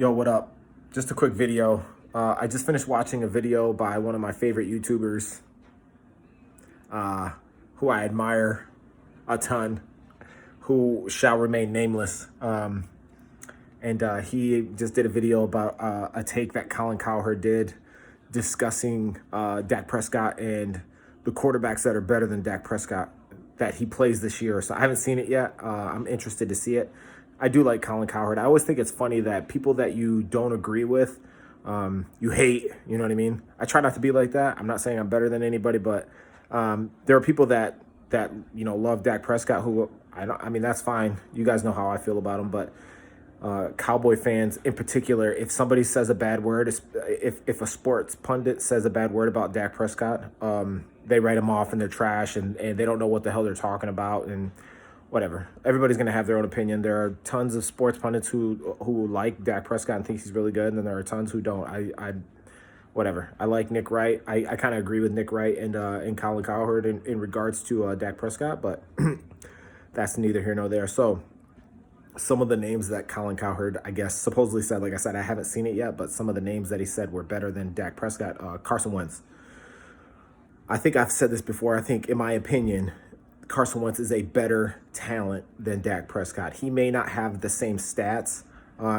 Yo, what up? Just a quick video. I just finished watching a video by one of my favorite YouTubers, who I admire a ton, who shall remain nameless. And he just did a video about a take that Colin Cowherd did discussing Dak Prescott and the quarterbacks that are better than Dak Prescott that he plays this year. So I haven't seen it yet. I'm interested to see it. I do like Colin Cowherd. I always think it's funny that people that you don't agree with, you hate, you know what I mean? I try not to be like that. I'm not saying I'm better than anybody, but there are people that love Dak Prescott who I mean, that's fine. You guys know how I feel about him, but Cowboy fans in particular, if somebody says a bad word, if a sports pundit says a bad word about Dak Prescott, they write him off and they're trash and they don't know what the hell they're talking about and whatever. Everybody's going to have their own opinion. There are tons of sports pundits who like Dak Prescott and think he's really good, and then there are tons who don't. Whatever. I like Nick Wright. I kind of agree with Nick Wright and Colin Cowherd in regards to Dak Prescott, but that's neither here nor there. So some of the names that Colin Cowherd, I guess, supposedly said, like I said, I haven't seen it yet, but some of the names that he said were better than Dak Prescott. Carson Wentz. I think I've said this before. I think, in my opinion, Carson Wentz is a better talent than Dak Prescott. He may not have the same stats.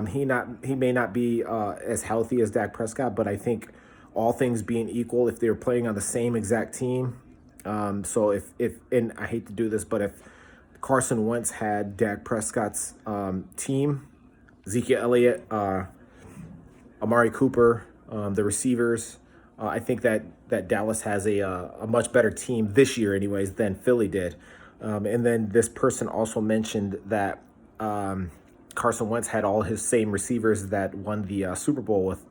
He may not be as healthy as Dak Prescott, but I think all things being equal, if they're playing on the same exact team, so if and I hate to do this, but if Carson Wentz had Dak Prescott's team, Ezekiel Elliott, Amari Cooper, the receivers, I think that Dallas has a much better team this year anyways than Philly did. And then this person also mentioned that Carson Wentz had all his same receivers that won the Super Bowl with.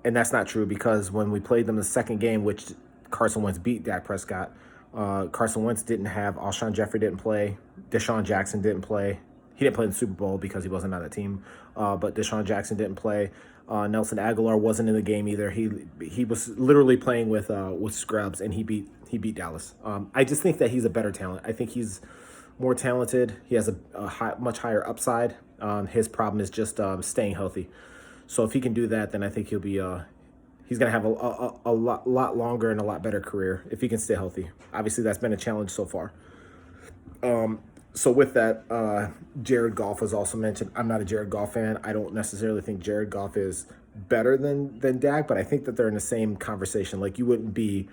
And that's not true, because when we played them the second game, which Carson Wentz beat Dak Prescott, Carson Wentz didn't have, Alshon Jeffrey didn't play, Deshaun Jackson didn't play. He didn't play in the Super Bowl because he wasn't on the team, but Deshaun Jackson didn't play. Nelson Aguilar wasn't in the game either. He was literally playing with scrubs, and he beat Dallas. I just think that he's a better talent. I think he's more talented. He has a much higher upside. His problem is just staying healthy. So if he can do that, then I think he'll be he's going to have a lot longer and a lot better career if he can stay healthy. Obviously, that's been a challenge so far. So with that, Jared Goff was also mentioned. I'm not a Jared Goff fan. I don't necessarily think Jared Goff is better than Dak, but I think that they're in the same conversation. Like, you wouldn't be,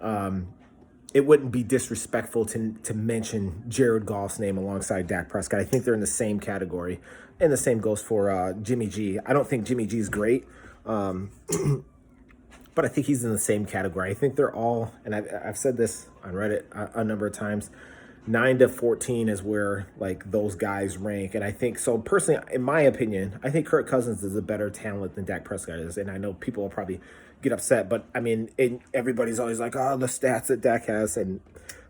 it wouldn't be disrespectful to mention Jared Goff's name alongside Dak Prescott. I think they're in the same category, and the same goes for Jimmy G. I don't think Jimmy G is great, but I think he's in the same category. I think they're all, and I've said this on Reddit a number of times, 9 to 14 is where, like, those guys rank. And I think, so personally, in my opinion, I think Kirk Cousins is a better talent than Dak Prescott is. And I know people will probably get upset, but I mean, everybody's always like, oh, the stats that Dak has. And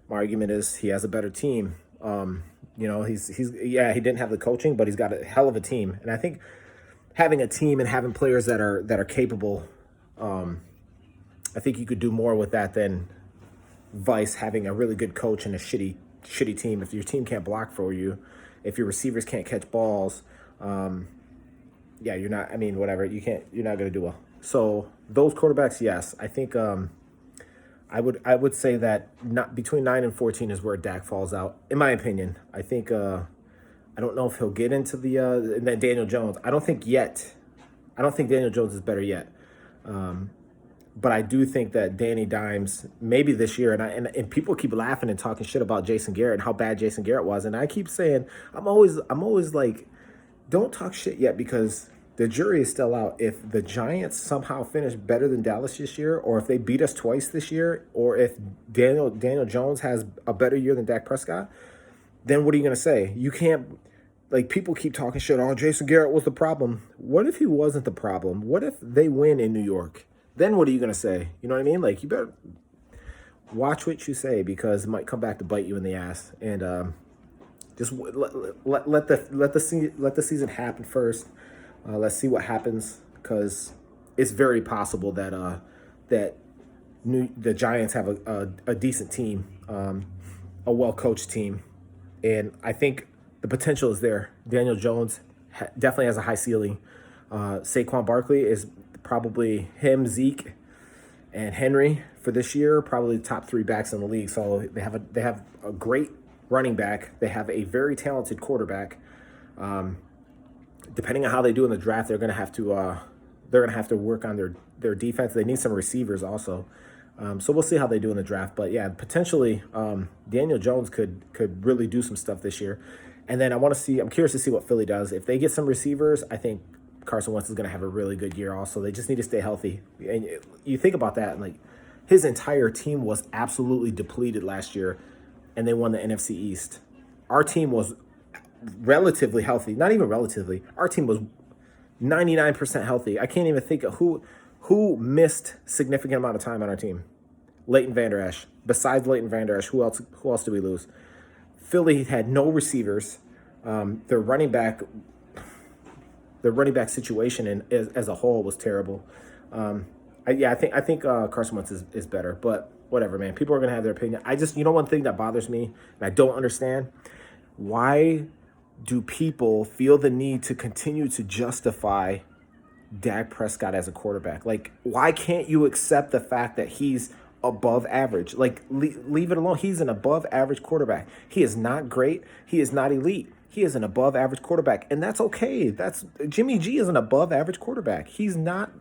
my argument is he has a better team. He didn't have the coaching, but he's got a hell of a team. And I think having a team and having players that are capable, I think you could do more with that than Vice having a really good coach and a shitty team. If your team can't block for you, if your receivers can't catch balls, you're not, whatever, you're not going to do well. So those quarterbacks, yes, I think I would say that not between 9 and 14 is where Dak falls out, in my opinion. I think I don't know if he'll get into and then Daniel Jones. I don't think Daniel Jones is better yet. But I do think that Danny Dimes, maybe this year, and people keep laughing and talking shit about Jason Garrett and how bad Jason Garrett was. And I keep saying, I'm always like, don't talk shit yet, because the jury is still out. If the Giants somehow finish better than Dallas this year, or if they beat us twice this year, or if Daniel Jones has a better year than Dak Prescott, then what are you going to say? You can't, like, people keep talking shit. Oh, Jason Garrett was the problem. What if he wasn't the problem? What if they win in New York? Then what are you going to say? You know what I mean? Like, you better watch what you say, because it might come back to bite you in the ass. And just let the season happen first. Let's see what happens, because it's very possible that the Giants have a decent team, a well-coached team. And I think the potential is there. Daniel Jones definitely has a high ceiling. Saquon Barkley is probably him, Zeke, and Henry for this year, probably the top 3 backs in the league. So they have a great running back. They have a very talented quarterback. Depending on how they do in the draft, they're gonna have to work on their defense. They need some receivers also. So we'll see how they do in the draft. But yeah, potentially Daniel Jones could really do some stuff this year. And then I'm curious to see what Philly does. If they get some receivers, I think Carson Wentz is going to have a really good year also. They just need to stay healthy. And you think about that, like his entire team was absolutely depleted last year, and they won the NFC East. Our team was relatively healthy. Not even relatively. Our team was 99% healthy. I can't even think of who missed significant amount of time on our team. Leighton Vander Esch. Besides Leighton Vander Esch, who else did we lose? Philly had no receivers. Their running back situation as a whole was terrible. I think Carson Wentz is better, but whatever, man. People are gonna have their opinion. One thing that bothers me, and I don't understand, why do people feel the need to continue to justify Dak Prescott as a quarterback? Like, why can't you accept the fact that he's above average? Like, leave it alone. He's an above average quarterback. He is not great. He is not elite. He is an above average quarterback, and that's okay. Jimmy G is an above average quarterback. He's not,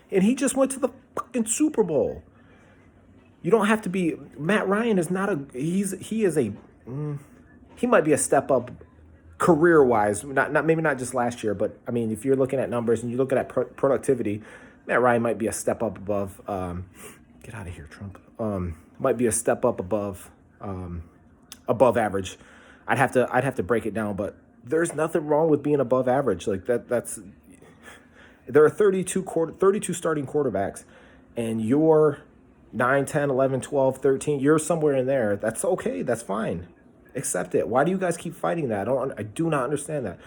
and he just went to the fucking Super Bowl. You don't have to be. Matt Ryan is not he might be a step up career wise. Maybe not just last year, but I mean, if you're looking at numbers and you're looking at productivity, Matt Ryan might be a step up above. Get out of here, Trump. Might be a step up above average. I'd have to break it down, but there's nothing wrong with being above average. Like there are 32 starting quarterbacks, and you're 9, 10, 11, 12, 13. You're somewhere in there. That's okay. That's fine. Accept it. Why do you guys keep fighting that? I do not understand that.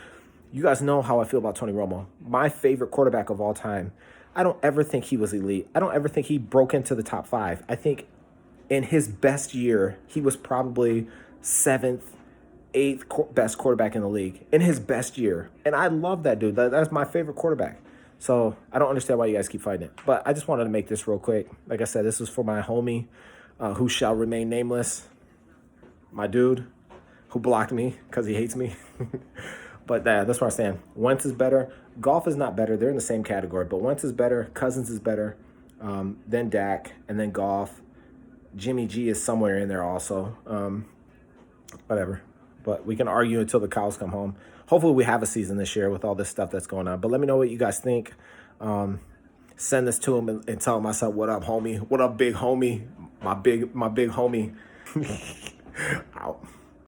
You guys know how I feel about Tony Romo. My favorite quarterback of all time. I don't ever think he was elite. I don't ever think he broke into the top 5. I think in his best year, he was probably 7th, 8th best quarterback in the league in his best year. And I love that dude. That's my favorite quarterback. So I don't understand why you guys keep fighting it. But I just wanted to make this real quick. Like I said, this is for my homie who shall remain nameless. My dude who blocked me because he hates me. But that's what I'm saying. Wentz is better. Goff is not better. They're in the same category. But Wentz is better. Cousins is better. Then Dak. And then Goff. Jimmy G is somewhere in there also. Whatever. But we can argue until the cows come home. Hopefully we have a season this year with all this stuff that's going on. But let me know what you guys think. Send this to him and tell him I said, what up, homie? What up, big homie? My big homie. Out.